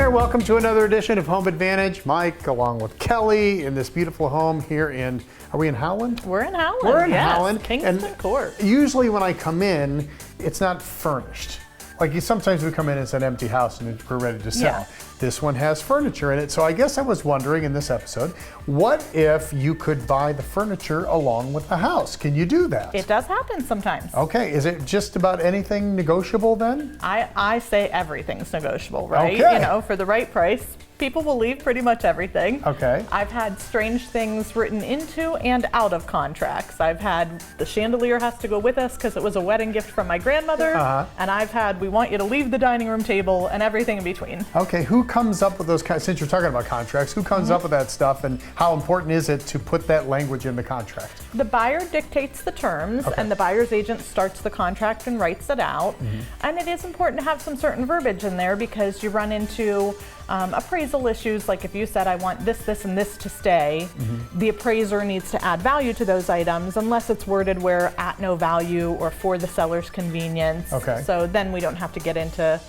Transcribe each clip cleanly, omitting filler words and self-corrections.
there, welcome to another edition of Home Advantage. Mike, along with Kelly, in this beautiful home here in, are we in Howland? We're in Howland. We're in yes. Howland. Kingston Court. Usually when I come in, it's not furnished. Like sometimes we come in, it's an empty house and we're ready to sell. Yeah. This one has furniture in it. So I guess I was wondering in this episode, what if you could buy the furniture along with the house? Can you do that? It does happen sometimes. Okay, is it just about anything negotiable then? I say everything's negotiable, right? Okay. You know, for the right price, people will leave pretty much everything. Okay. I've had strange things written into and out of contracts. I've had the chandelier has to go with us because it was a wedding gift from my grandmother. And I've had, we want you to leave the dining room table and everything in between. Okay, who comes up with those, since you're talking about contracts, who comes up with that stuff and how important is it to put that language in the contract? The buyer dictates the terms and the buyer's agent starts the contract and writes it out. And it is important to have some certain verbiage in there because you run into appraisal issues, like if you said, I want this, this, and this to stay, the appraiser needs to add value to those items unless it's worded where at no value or for the seller's convenience. Okay. So then we don't have to get into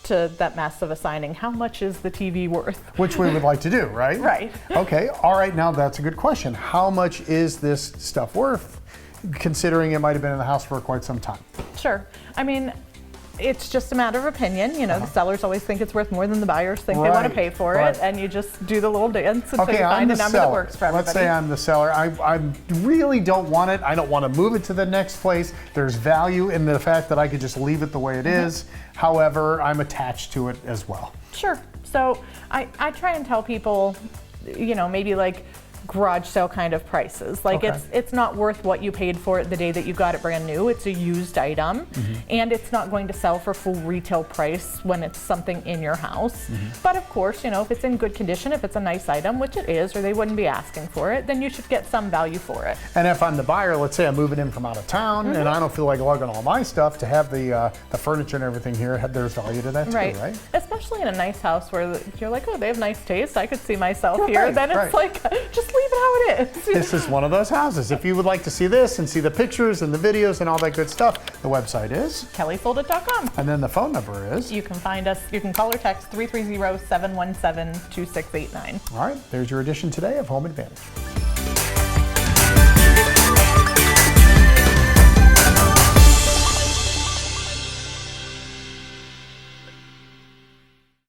that mess of assigning how much is the TV worth. Which we would like to do, right? Right. Okay, all right, now that's a good question. How much is this stuff worth, considering it might have been in the house for quite some time? Sure. I mean, it's just a matter of opinion. You know, the sellers always think it's worth more than the buyers think they want to pay for it, and you just do the little dance until you find a number that works for everybody. Let's say I'm the seller. I really don't want it. I don't want to move it to the next place. There's value in the fact that I could just leave it the way it is. However, I'm attached to it as well. Sure. So I try and tell people, you know, maybe like garage sale kind of prices. Like it's not worth what you paid for it the day that you got it brand new. It's a used item and it's not going to sell for full retail price when it's something in your house. But of course, you know, if it's in good condition, if it's a nice item, which it is, or they wouldn't be asking for it, then you should get some value for it. And if I'm the buyer, let's say I'm moving in from out of town and I don't feel like lugging all my stuff, to have the furniture and everything here, there's value to that too, right? Especially in a nice house where you're like, oh, they have nice taste, I could see myself here. Then it's like, just leave it how it is. This is one of those houses. If you would like to see this and see the pictures and the videos and all that good stuff, the website is kellysoldit.com. And then the phone number is? You can find us, you can call or text 330-717-2689. All right, there's your edition today of Home Advantage.